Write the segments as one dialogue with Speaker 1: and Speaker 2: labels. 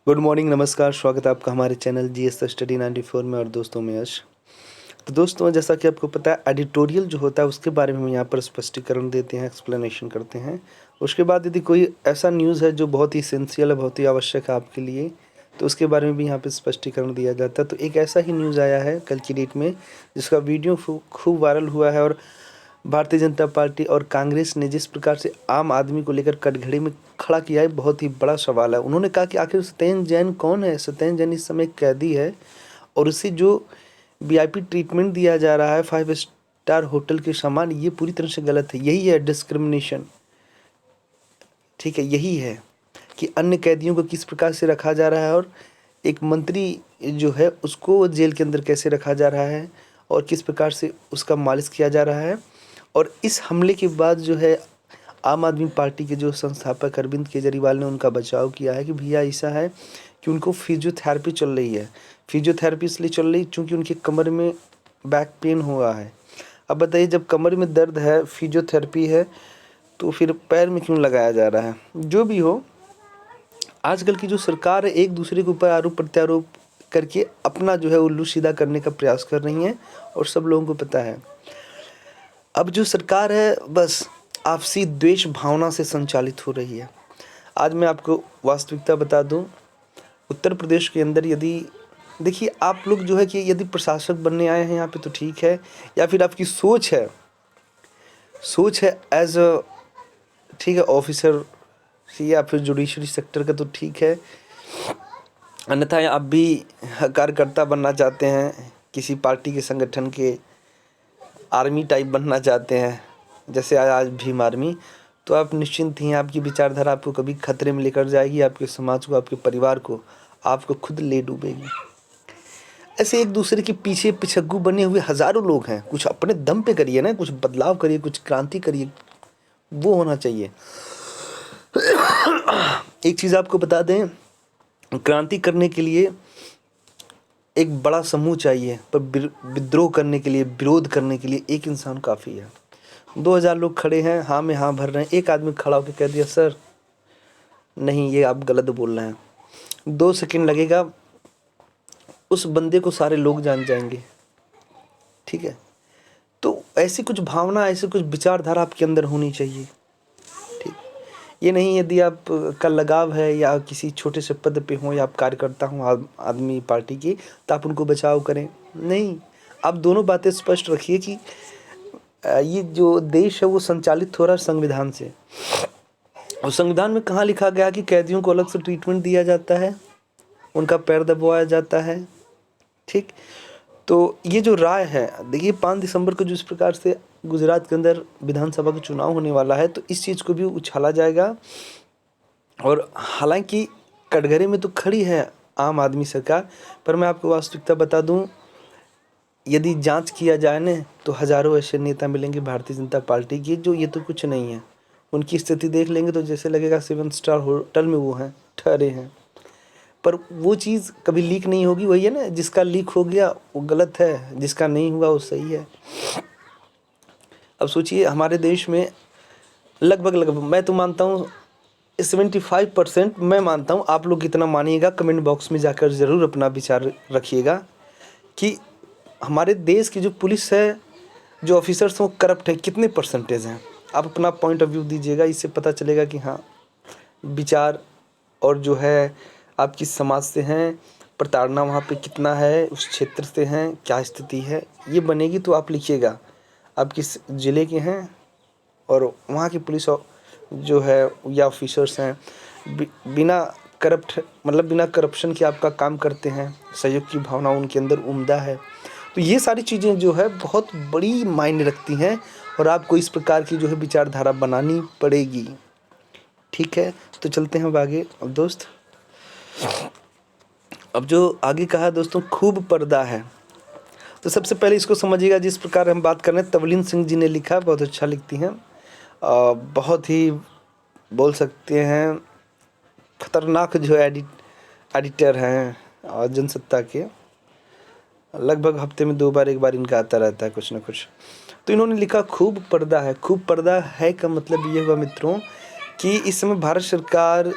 Speaker 1: Good morning, नमस्कार, स्वागत है आपका हमारे चैनल जीएस स्टडी 94 में। और दोस्तों मैं यश। तो दोस्तों, जैसा कि आपको पता है, एडिटोरियल जो होता है उसके बारे में हम यहाँ पर स्पष्टीकरण देते हैं, एक्सप्लेनेशन करते हैं। उसके बाद यदि कोई ऐसा न्यूज़ है जो बहुत ही इसेंशियल है, बहुत ही आवश्यक है आपके लिए, तो उसके बारे में भी यहाँ पे स्पष्टीकरण दिया जाता है। तो एक ऐसा ही न्यूज़ आया है कल की डेट में, जिसका वीडियो खूब वायरल हुआ है। और भारतीय जनता पार्टी और कांग्रेस ने जिस प्रकार से आम आदमी को लेकर कटघरे में खड़ा किया है, बहुत ही बड़ा सवाल है। उन्होंने कहा कि आखिर सत्येंद्र जैन कौन है? सत्येंद्र जैन इस समय कैदी है और उसे जो वीआईपी ट्रीटमेंट दिया जा रहा है 5 स्टार होटल के समान, ये पूरी तरह से गलत है। यही है डिस्क्रिमिनेशन। ठीक है, यही है कि अन्य कैदियों को किस प्रकार से रखा जा रहा है और एक मंत्री जो है उसको जेल के अंदर कैसे रखा जा रहा है और किस प्रकार से उसका मालिश किया जा रहा है। और इस हमले के बाद जो है आम आदमी पार्टी के जो संस्थापक अरविंद केजरीवाल ने उनका बचाव किया है कि भैया ऐसा है कि उनको फिजियोथेरेपी चल रही है। फिजियोथेरेपी इसलिए चल रही क्योंकि उनके कमर में बैक पेन हुआ है। अब बताइए, जब कमर में दर्द है, फिजियोथेरेपी है, तो फिर पैर में क्यों लगाया जा रहा है? जो भी हो, आजकल की जो सरकार है एक दूसरे के ऊपर आरोप प्रत्यारोप करके अपना जो है उल्लू सीधा करने का प्रयास कर रही है और सब लोगों को पता है। अब जो सरकार है बस आपसी द्वेष भावना से संचालित हो रही है। आज मैं आपको वास्तविकता बता दूं, उत्तर प्रदेश के अंदर यदि देखिए आप लोग जो है कि यदि प्रशासक बनने आए हैं यहाँ पे तो ठीक है, या फिर आपकी सोच है एज अ ठीक है ऑफिसर या फिर जुडिशरी सेक्टर का तो ठीक है। अन्यथा आप भी कार्यकर्ता बनना चाहते हैं, किसी पार्टी के संगठन के आर्मी टाइप बनना चाहते हैं, जैसे आज भीम आर्मी, तो आप निश्चिंत ही, आपकी विचारधारा आपको कभी खतरे में लेकर जाएगी, आपके समाज को, आपके परिवार को, आपको खुद ले डूबेगी। ऐसे एक दूसरे के पीछे पिछग्गू बने हुए हज़ारों लोग हैं। कुछ अपने दम पे करिए ना, कुछ बदलाव करिए, कुछ क्रांति करिए, वो होना चाहिए। एक चीज़ आपको बता दें, क्रांति करने के लिए एक बड़ा समूह चाहिए, पर विद्रोह करने के लिए, विरोध करने के लिए एक इंसान काफ़ी है। 2000 लोग खड़े हैं, हाँ में हाँ भर रहे हैं, एक आदमी खड़ा होकर कह दिया सर नहीं, ये आप गलत बोल रहे हैं, 2 सेकंड लगेगा, उस बंदे को सारे लोग जान जाएंगे। ठीक है, तो ऐसी कुछ भावना, ऐसी कुछ विचारधारा आपके अंदर होनी चाहिए। ठीक, ये नहीं यदि आप का लगाव है या किसी छोटे से पद पे हो या आप कार्यकर्ता हो आदमी पार्टी की, तो आप उनको बचाव करें। नहीं, आप दोनों बातें स्पष्ट रखिए कि ये जो देश है वो संचालित हो रहा है संविधान से, और संविधान में कहाँ लिखा गया कि कैदियों को अलग से ट्रीटमेंट दिया जाता है, उनका पैर दबाया जाता है। ठीक, तो ये जो राय है, देखिए 5 दिसंबर को जिस प्रकार से गुजरात के अंदर विधानसभा का चुनाव होने वाला है, तो इस चीज़ को भी उछाला जाएगा। और हालांकि कटघरे में तो खड़ी है आम आदमी सरकार, पर मैं आपको वास्तविकता बता दूं, यदि जांच किया जाए ना तो हज़ारों ऐसे नेता मिलेंगे भारतीय जनता पार्टी के जो ये तो कुछ नहीं है। उनकी स्थिति देख लेंगे तो जैसे लगेगा 7 स्टार होटल में वो हैं, ठहरे हैं। पर वो चीज़ कभी लीक नहीं होगी। वही है ना, जिसका लीक हो गया वो गलत है, जिसका नहीं हुआ वो सही है। अब सोचिए, हमारे देश में लगभग मैं तो मानता हूँ 75% मैं मानता हूँ, आप लोग कितना मानिएगा कमेंट बॉक्स में जाकर ज़रूर अपना विचार रखिएगा कि हमारे देश की जो पुलिस है, जो ऑफिसर्स हैं वो करप्ट है, कितने परसेंटेज हैं। आप अपना पॉइंट ऑफ व्यू दीजिएगा, इससे पता चलेगा कि हाँ विचार और जो है आप किस समाज से हैं, प्रताड़ना वहाँ पे कितना है, उस क्षेत्र से हैं, क्या स्थिति है, ये बनेगी। तो आप लिखिएगा आप किस ज़िले के हैं और वहाँ की पुलिस जो है या ऑफिसर्स हैं बिना करप्ट, मतलब बिना करप्शन के आपका काम करते हैं, सहयोग की भावना उनके अंदर उम्दा है। तो ये सारी चीज़ें जो है बहुत बड़ी मायने रखती हैं और आपको इस प्रकार की जो है विचारधारा बनानी पड़ेगी। ठीक है, तो चलते हैं अब आगे। अब दोस्त, अब जो आगे कहा दोस्तों, खूब पर्दा है, तो सबसे पहले इसको समझिएगा। जिस प्रकार हम बात कर रहे हैं, तवलीन सिंह जी ने लिखा, बहुत अच्छा लिखती हैं, बहुत ही बोल सकते हैं खतरनाक जो एडिटर हैं और जनसत्ता के, लगभग हफ्ते में 2 बार 1 बार इनका आता रहता है कुछ ना कुछ। तो इन्होंने लिखा खूब पर्दा है। खूब पर्दा है का मतलब ये हुआ मित्रों कि इस समय भारत सरकार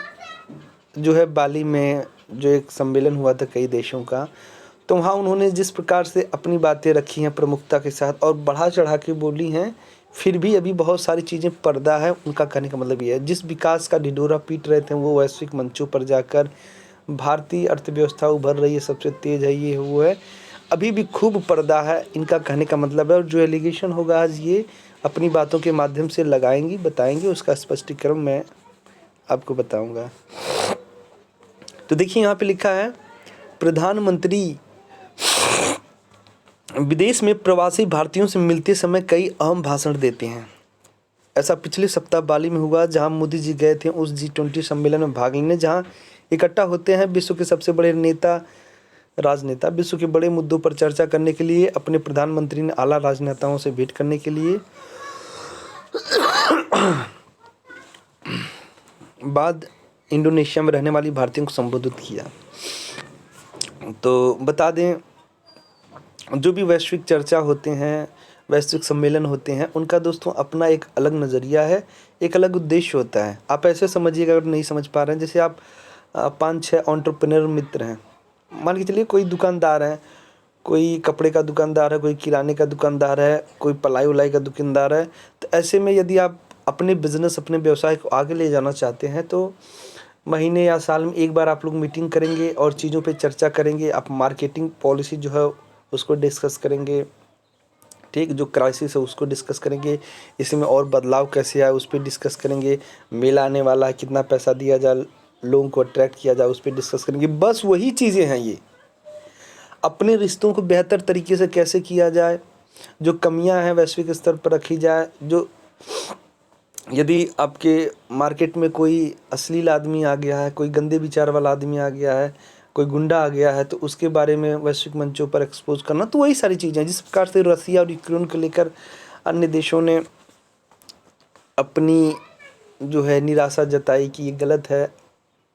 Speaker 1: जो है बाली में जो एक सम्मेलन हुआ था कई देशों का, तो वहाँ उन्होंने जिस प्रकार से अपनी बातें रखी हैं प्रमुखता के साथ और बढ़ा चढ़ा के बोली हैं, फिर भी अभी बहुत सारी चीज़ें पर्दा है। उनका कहने का मतलब ये है, जिस विकास का ढिढोरा पीट रहे थे वो वैश्विक मंचों पर जाकर भारतीय अर्थव्यवस्था उभर रही है, सबसे तेज़ है, ये वो है, अभी भी खूब पर्दा है, इनका कहने का मतलब है। और जो एलिगेशन होगा आज ये अपनी बातों के माध्यम से लगाएंगी, बताएंगे, उसका स्पष्टीकरण मैं आपको बताऊंगा। तो देखिए यहाँ पे लिखा है, प्रधानमंत्री विदेश में प्रवासी भारतीयों से मिलते समय कई अहम भाषण देते हैं। ऐसा पिछले सप्ताह बाली में हुआ, जहां मोदी जी गए थे उस G20 सम्मेलन में भाग लेने, जहां इकट्ठा होते हैं विश्व के सबसे बड़े राजनेता। विश्व के बड़े मुद्दों पर चर्चा करने के लिए अपने प्रधानमंत्री ने आला राजनेताओं से भेंट करने के लिए बाद इंडोनेशिया में रहने वाली भारतीयों को संबोधित किया। तो बता दें, जो भी वैश्विक चर्चा होते हैं, वैश्विक सम्मेलन होते हैं, उनका दोस्तों अपना एक अलग नज़रिया है, एक अलग उद्देश्य होता है। आप ऐसे समझिएगा, अगर नहीं समझ पा रहे हैं, जैसे आप 5-6 एंटरप्रेन्योर मित्र हैं, मान के चलिए कोई दुकानदार है, कोई कपड़े का दुकानदार है, कोई किराने का दुकानदार है, कोई पलाई उलाई का दुकानदार है। तो ऐसे में यदि आप अपने बिजनेस, अपने व्यवसाय को आगे ले जाना चाहते हैं, तो महीने या साल में एक बार आप लोग मीटिंग करेंगे और चीज़ों पे चर्चा करेंगे। आप मार्केटिंग पॉलिसी जो है उसको डिस्कस करेंगे, ठीक, जो क्राइसिस है उसको डिस्कस करेंगे, इसमें और बदलाव कैसे आए उस पर डिस्कस करेंगे, मेला आने वाला है, कितना पैसा दिया जाए, लोगों को अट्रैक्ट किया जाए, उस पर डिस्कस करेंगे। बस वही चीज़ें हैं ये। अपने रिश्तों को बेहतर तरीके से कैसे किया जाए, जो कमियां हैं वैश्विक स्तर पर रखी जाए, जो यदि आपके मार्केट में कोई अश्लील आदमी आ गया है, कोई गंदे विचार वाला आदमी आ गया है, कोई गुंडा आ गया है, तो उसके बारे में वैश्विक मंचों पर एक्सपोज करना। तो वही सारी चीज़ें, जिस प्रकार से रसिया और यूक्रेन को लेकर अन्य देशों ने अपनी जो है निराशा जताई कि ये गलत है।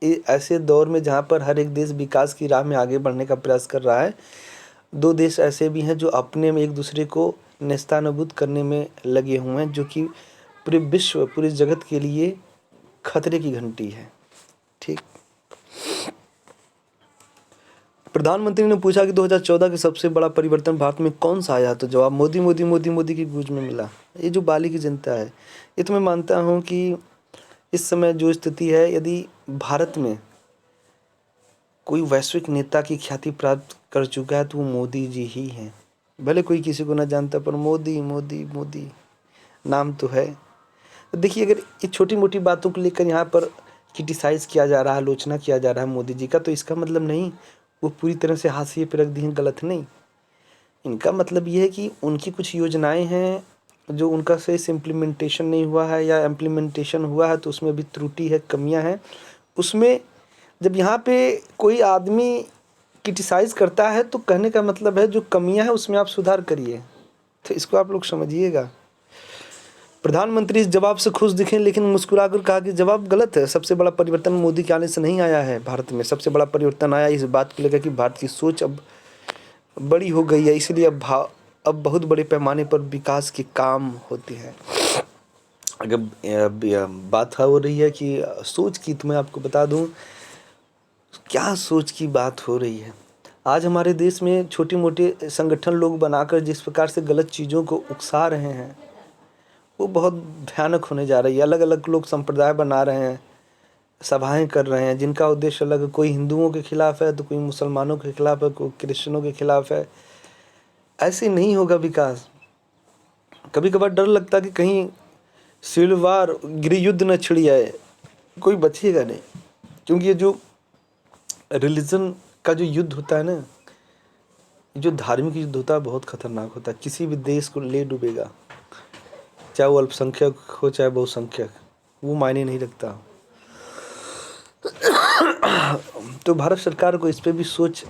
Speaker 1: ऐसे दौर में जहाँ पर हर एक देश विकास की राह में आगे बढ़ने का प्रयास कर रहा है, 2 देश ऐसे भी हैं जो अपने में एक दूसरे को नेस्तानाबूद करने में लगे हुए हैं, जो कि पूरे विश्व, पूरे जगत के लिए खतरे की घंटी है, ठीक। प्रधानमंत्री ने पूछा कि 2014 का सबसे बड़ा परिवर्तन भारत में कौन सा आया, तो जवाब मोदी मोदी मोदी मोदी की गूंज में मिला। ये जो बाली की जनता है, ये तो मैं मानता हूँ कि इस समय जो स्थिति है, यदि भारत में कोई वैश्विक नेता की ख्याति प्राप्त कर चुका है तो वो मोदी जी ही हैं। भले कोई किसी को ना जानता, पर मोदी मोदी मोदी नाम तो है। तो देखिए, अगर ये छोटी मोटी बातों को लेकर यहाँ पर क्रिटिसाइज़ किया जा रहा है, आलोचना किया जा रहा है मोदी जी का, तो इसका मतलब नहीं वो पूरी तरह से हाशिए पे रख दी हैं, गलत नहीं। इनका मतलब ये है कि उनकी कुछ योजनाएं हैं जो उनका सही से इम्प्लीमेंटेशन नहीं हुआ है, या इम्प्लीमेंटेशन हुआ है तो उसमें भी त्रुटि है, कमियां हैं उसमें। जब यहाँ पे कोई आदमी क्रिटिसाइज़ करता है तो कहने का मतलब है जो कमियां हैं उसमें आप सुधार करिए। तो इसको आप लोग समझिएगा। प्रधानमंत्री इस जवाब से खुश दिखे, लेकिन मुस्कुराकर कहा कि जवाब गलत है। सबसे बड़ा परिवर्तन मोदी के आने से नहीं आया है भारत में। सबसे बड़ा परिवर्तन आया इस बात को लेकर कि भारत की सोच अब बड़ी हो गई है, इसलिए अब बहुत बड़े पैमाने पर विकास के काम होते हैं। अगर बात हो रही है कि सोच की, तो मैं आपको बता दूं क्या सोच की बात हो रही है। आज हमारे देश में छोटे मोटे संगठन लोग बनाकर जिस प्रकार से गलत चीज़ों को उकसा रहे हैं, वो बहुत भयानक होने जा रही है। अलग अलग लोग संप्रदाय बना रहे हैं, सभाएं कर रहे हैं, जिनका उद्देश्य अलग है। कोई हिंदुओं के खिलाफ है, तो कोई मुसलमानों के खिलाफ है, कोई क्रिश्चियनों के खिलाफ है। ऐसे नहीं होगा विकास। कभी कभार डर लगता है कि कहीं सिविल वार, गृह युद्ध न छिड़ जाए, कोई बचेगा नहीं। क्योंकि ये जो रिलीजन का जो युद्ध होता है ना, जो धार्मिक युद्ध होता है, बहुत खतरनाक होता है। किसी भी देश को ले डूबेगा, चाहे वो अल्पसंख्यक हो चाहे बहुसंख्यक, वो मायने नहीं रखता। तो भारत सरकार को इस पे भी सोच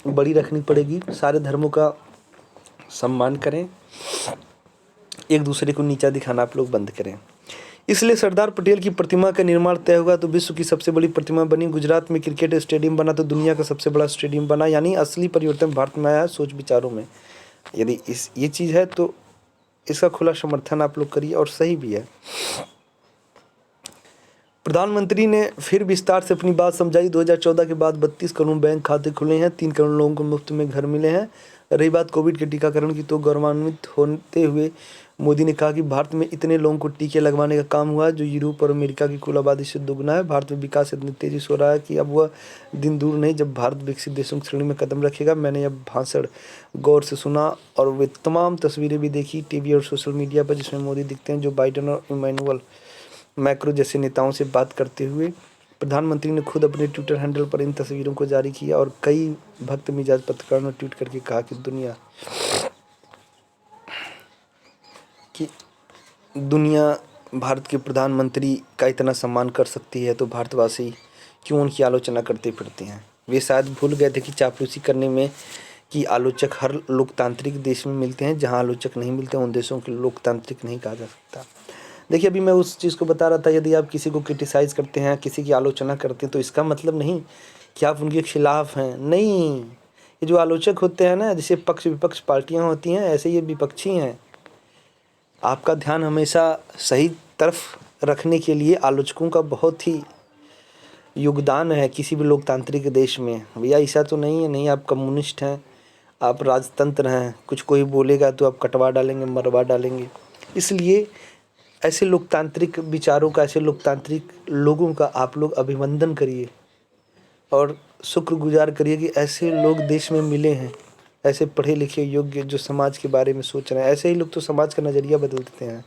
Speaker 1: बड़ी रखनी पड़ेगी। सारे धर्मों का सम्मान करें, एक दूसरे को नीचा दिखाना आप लोग बंद करें। इसलिए सरदार पटेल की प्रतिमा का निर्माण तय होगा तो विश्व की सबसे बड़ी प्रतिमा बनी। गुजरात में क्रिकेट स्टेडियम बना तो दुनिया का सबसे बड़ा स्टेडियम बना। यानी असली परिवर्तन भारत में आया है, सोच विचारों में। यदि ये चीज़ है तो इसका खुला समर्थन आप लोग करिए, और सही भी है। प्रधानमंत्री ने फिर विस्तार से अपनी बात समझाई। 2014 के बाद 32 करोड़ बैंक खाते खुले हैं, 3 करोड़ लोगों को मुफ्त में घर मिले हैं। रही बात कोविड के टीकाकरण की, तो गौरवान्वित होते हुए मोदी ने कहा कि भारत में इतने लोगों को टीके लगवाने का काम हुआ है जो यूरोप और अमेरिका की कुल आबादी से दुगना है। भारत में विकास इतनी तेजी से हो रहा है कि अब वह दिन दूर नहीं जब भारत विकसित देशों की श्रेणी में कदम रखेगा। मैंने यह भाषण गौर से सुना और वे तमाम तस्वीरें भी देखी टीवी और सोशल मीडिया पर, जिसमें मोदी दिखते हैं जो बाइडेन और इमैनुअल मैक्रो जैसे नेताओं से बात करते हुए। प्रधानमंत्री ने खुद अपने ट्विटर हैंडल पर इन तस्वीरों को जारी किया और कई भक्त मिजाज पत्रकारों ने ट्वीट करके कहा कि दुनिया भारत के प्रधानमंत्री का इतना सम्मान कर सकती है तो भारतवासी क्यों उनकी आलोचना करते फिरते हैं। वे शायद भूल गए थे कि चापलूसी करने में कि आलोचक हर लोकतांत्रिक देश में मिलते हैं। जहां आलोचक नहीं मिलते उन देशों को लोकतांत्रिक नहीं कहा जा सकता। देखिए, अभी मैं उस चीज़ को बता रहा था, यदि आप किसी को क्रिटिसाइज़ करते हैं, किसी की आलोचना करते हैं, तो इसका मतलब नहीं कि आप उनके खिलाफ हैं। नहीं, ये जो आलोचक होते हैं ना, जैसे पक्ष विपक्ष पार्टियां होती हैं, ऐसे ये विपक्षी हैं। आपका ध्यान हमेशा सही तरफ रखने के लिए आलोचकों का बहुत ही योगदान है किसी भी लोकतांत्रिक देश में। भैया ऐसा तो नहीं है, नहीं आप कम्युनिस्ट हैं, आप राजतंत्र हैं, कुछ कोई बोलेगा तो आप कटवा डालेंगे, मरवा डालेंगे। इसलिए ऐसे लोकतांत्रिक विचारों का, ऐसे लोकतांत्रिक लोगों का आप लोग अभिनंदन करिए और शुक्रगुजार करिए कि ऐसे लोग देश में मिले हैं, ऐसे पढ़े लिखे योग्य जो समाज के बारे में सोच रहे हैं। ऐसे ही लोग तो समाज का नज़रिया बदल देते हैं।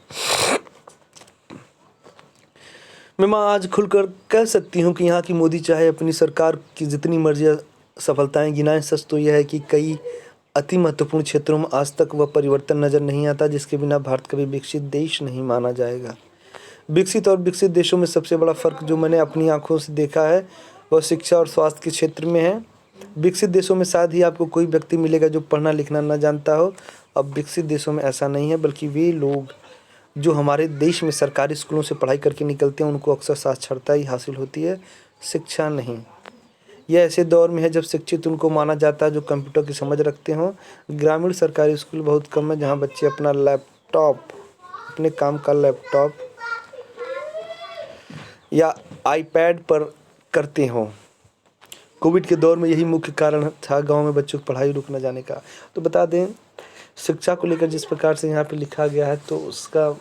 Speaker 1: मैं आज खुलकर कह सकती हूँ कि यहाँ की मोदी चाहे अपनी सरकार की जितनी मर्जी सफलताएं गिनाएं, सच तो यह है कि कई अति महत्वपूर्ण क्षेत्रों में आज तक वह परिवर्तन नज़र नहीं आता जिसके बिना भारत कभी विकसित देश नहीं माना जाएगा। विकसित और विकसित देशों में सबसे बड़ा फ़र्क जो मैंने अपनी आंखों से देखा है वह शिक्षा और स्वास्थ्य के क्षेत्र में है। विकसित देशों में शायद ही आपको कोई व्यक्ति मिलेगा जो पढ़ना लिखना न जानता हो। अब विकसित देशों में ऐसा नहीं है, बल्कि वे लोग जो हमारे देश में सरकारी स्कूलों से पढ़ाई करके निकलते हैं उनको अक्सर साक्षरता ही हासिल होती है, शिक्षा नहीं। यह ऐसे दौर में है जब शिक्षित उनको माना जाता है जो कंप्यूटर की समझ रखते हों। ग्रामीण सरकारी स्कूल बहुत कम है जहां बच्चे अपने काम का लैपटॉप या आईपैड पर करते हों। कोविड के दौर में यही मुख्य कारण था गांव में बच्चों की पढ़ाई रुक न जाने का। तो बता दें, शिक्षा को लेकर जिस प्रकार से यहाँ पे लिखा गया है तो उसका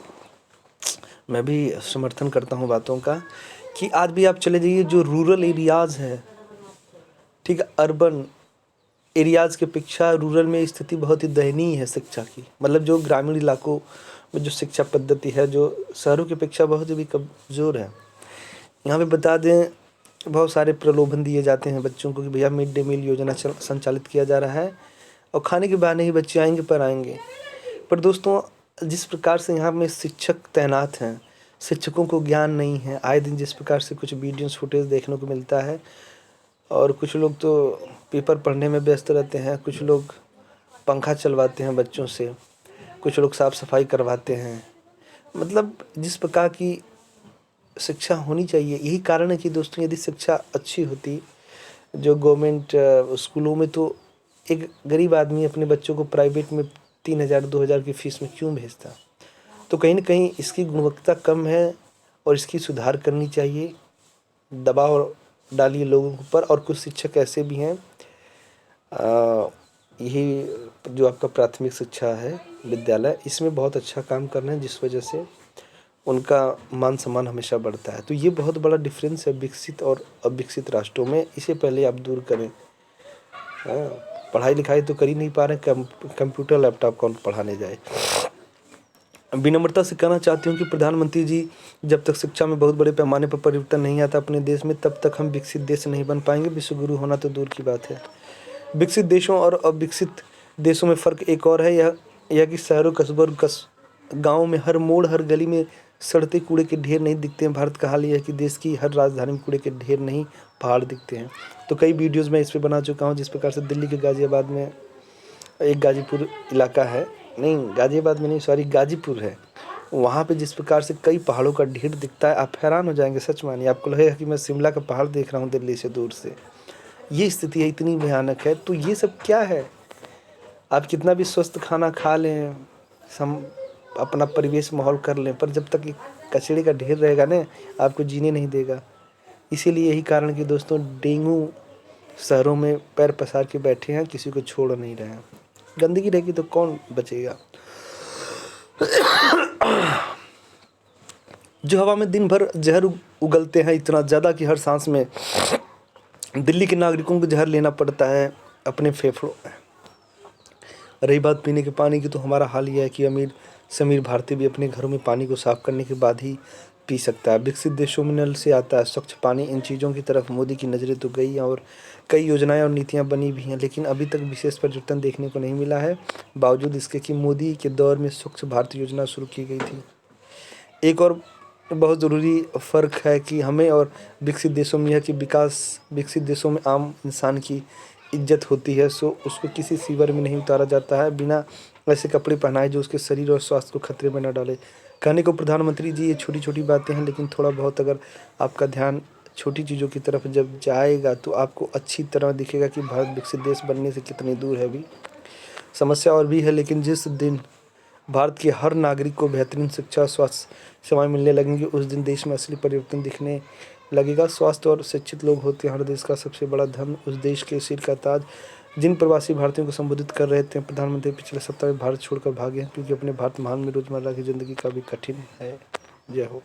Speaker 1: मैं भी समर्थन करता हूँ बातों का, कि आज भी आप चले जाइए जो रूरल एरियाज़ है, ठीक है, अर्बन एरियाज़ के अपेक्षा रूरल में स्थिति बहुत ही दयनीय है शिक्षा की। मतलब जो ग्रामीण इलाकों में जो शिक्षा पद्धति है जो शहरों की अपेक्षा बहुत ही कमज़ोर है। यहाँ पे बता दें, बहुत सारे प्रलोभन दिए जाते हैं बच्चों को कि भैया मिड डे मील योजना संचालित किया जा रहा है और खाने के बहाने ही बच्चे आएंगे पर आएंगे। पर दोस्तों, जिस प्रकार से यहाँ में शिक्षक तैनात हैं, शिक्षकों को ज्ञान नहीं है। आए दिन जिस प्रकार से कुछ वीडियोस फुटेज देखने को मिलता है और कुछ लोग तो पेपर पढ़ने में व्यस्त रहते हैं, कुछ लोग पंखा चलवाते हैं बच्चों से, कुछ लोग साफ़ सफाई करवाते हैं। मतलब जिस प्रकार की शिक्षा होनी चाहिए, यही कारण है कि दोस्तों यदि शिक्षा अच्छी होती जो गवर्नमेंट स्कूलों में, तो एक गरीब आदमी अपने बच्चों को प्राइवेट में 3,000-2,000 की फ़ीस में क्यों भेजता। तो कहीं ना कहीं इसकी गुणवत्ता कम है और इसकी सुधार करनी चाहिए। दबाव डालिए लोगों के ऊपर। और कुछ शिक्षक ऐसे भी हैं, यही जो आपका प्राथमिक शिक्षा है विद्यालय, इसमें बहुत अच्छा काम कर रहे हैं जिस वजह से उनका मान सम्मान हमेशा बढ़ता है। तो ये बहुत बड़ा डिफरेंस है विकसित और अविकसित राष्ट्रों में। इसे पहले आप दूर करें। पढ़ाई लिखाई तो कर ही नहीं पा रहे, कंप्यूटर लैपटॉप कौन पढ़ाने जाए। विनम्रता से कहना चाहती हूँ कि प्रधानमंत्री जी, जब तक शिक्षा में बहुत बड़े पैमाने पर परिवर्तन नहीं आता अपने देश में, तब तक हम विकसित देश नहीं बन पाएंगे। विश्वगुरु होना तो दूर की बात है। विकसित देशों और अविकसित देशों में फ़र्क एक और है, यह कि शहरों कस्बों और गाँव में हर मोड़ हर गली में सड़ते कूड़े के ढेर नहीं दिखते हैं। भारत का हाल यह है कि देश की हर राजधानी में कूड़े के ढेर नहीं, पहाड़ दिखते हैं। तो कई वीडियोज़ मैं इस पर बना चुका हूँ। जिस प्रकार से दिल्ली के गाज़ियाबाद में एक गाजीपुर इलाका है, नहीं गाज़ियाबाद में नहीं, सॉरी गाजीपुर है, वहाँ पे जिस प्रकार से कई पहाड़ों का ढेर दिखता है, आप हैरान हो जाएंगे। सच मानिए, आपको लगेगा कि मैं शिमला का पहाड़ देख रहा हूँ दिल्ली से दूर से। ये स्थिति है, इतनी भयानक है। तो ये सब क्या है? आप कितना भी स्वस्थ खाना खा लें, अपना परिवेश माहौल कर लें, पर जब तक कचरे का ढेर रहेगा ना, आपको जीने नहीं देगा। इसीलिए यही कारण कि दोस्तों डेंगू शहरों में पैर पसार के बैठे हैं, किसी को छोड़ नहीं रहे हैं। गंदगी रहेगी तो कौन बचेगा। जो हवा में दिन भर जहर उगलते हैं इतना ज़्यादा कि हर सांस में दिल्ली के नागरिकों को जहर लेना पड़ता है अपने फेफड़ों में। रही बात पीने के पानी की, तो हमारा हाल यह है कि अमीर से अमीर भारतीय भी अपने घरों में पानी को साफ़ करने के बाद ही पी सकता है। विकसित देशों में नल से आता है स्वच्छ पानी। इन चीज़ों की तरफ मोदी की नज़रें तो गई हैं और कई योजनाएं और नीतियां बनी भी हैं, लेकिन अभी तक विशेष परिवर्तन देखने को नहीं मिला है, बावजूद इसके कि मोदी के दौर में स्वच्छ भारत योजना शुरू की गई थी। एक और बहुत ज़रूरी फ़र्क है कि हमें और विकसित देशों में यह कि विकसित देशों में आम इंसान की इज्जत होती है, सो उसको किसी सीवर में नहीं उतारा जाता है, बिना ऐसे कपड़े पहनाए जो उसके शरीर और स्वास्थ्य को खतरे में न डाले। कहने को प्रधानमंत्री जी ये छोटी छोटी बातें हैं, लेकिन थोड़ा बहुत अगर आपका ध्यान छोटी चीज़ों की तरफ जब जाएगा तो आपको अच्छी तरह दिखेगा कि भारत विकसित देश बनने से कितनी दूर है। अभी समस्या और भी है, लेकिन जिस दिन भारत के हर नागरिक को बेहतरीन शिक्षा और स्वास्थ्य सेवाएं मिलने लगेंगी, उस दिन देश में असली परिवर्तन दिखने लगेगा। स्वास्थ्य और शिक्षित लोग होते हैं हर देश का सबसे बड़ा धन, उस देश के सिर का ताज। जिन प्रवासी भारतीयों को संबोधित कर रहे थे प्रधानमंत्री, पिछले सप्ताह में भारत छोड़कर भागे हैं, क्योंकि अपने भारत महान में रोज़मर्रा की ज़िंदगी काफ़ी कठिन है। जय हो।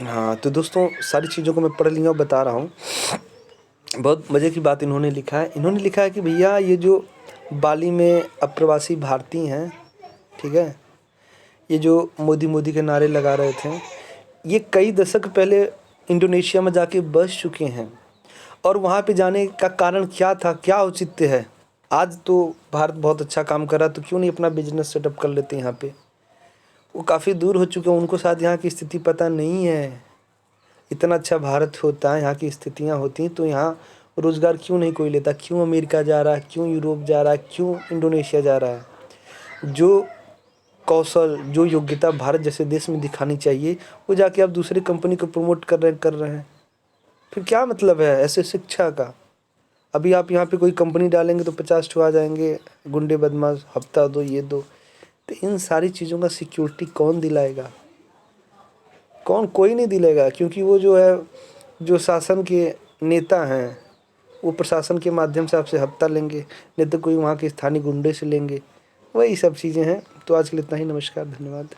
Speaker 1: हाँ तो दोस्तों, सारी चीज़ों को मैं पढ़ लिया और बता रहा हूँ। बहुत मज़े की बात इन्होंने लिखा है। इन्होंने लिखा है कि भैया ये जो बाली में अप्रवासी भारतीय हैं, ठीक है, ये जो मोदी मोदी के नारे लगा रहे थे, ये कई दशक पहले इंडोनेशिया में जाके बस चुके हैं। और वहाँ पे जाने का कारण क्या था, क्या औचित्य है। आज तो भारत बहुत अच्छा काम कर रहा है, तो क्यों नहीं अपना बिजनेस सेटअप कर लेते यहाँ पे। वो काफ़ी दूर हो चुके हैं, उनको शायद यहाँ की स्थिति पता नहीं है। इतना अच्छा भारत होता है, यहाँ की स्थितियाँ होती हैं, तो यहाँ रोज़गार क्यों नहीं कोई लेता। क्यों अमेरिका जा रहा है, क्यों यूरोप जा रहा है, क्यों इंडोनेशिया जा रहा है। जो कौशल, जो योग्यता भारत जैसे देश में दिखानी चाहिए, वो जाके आप दूसरी कंपनी को प्रमोट कर रहे हैं। फिर क्या मतलब है ऐसे शिक्षा का। अभी आप यहाँ पे कोई कंपनी डालेंगे तो 50 ठो आ जाएंगे गुंडे बदमाश, हफ्ता दो ये दो। तो इन सारी चीज़ों का सिक्योरिटी कौन दिलाएगा, कौन, कोई नहीं दिलाएगा। क्योंकि वो जो है, जो शासन के नेता हैं, वो प्रशासन के माध्यम से आपसे हफ्ता लेंगे, नहीं तो कोई वहाँ के स्थानीय गुंडे से लेंगे। वही सब चीज़ें हैं। तो आज के लिए इतना ही। नमस्कार, धन्यवाद।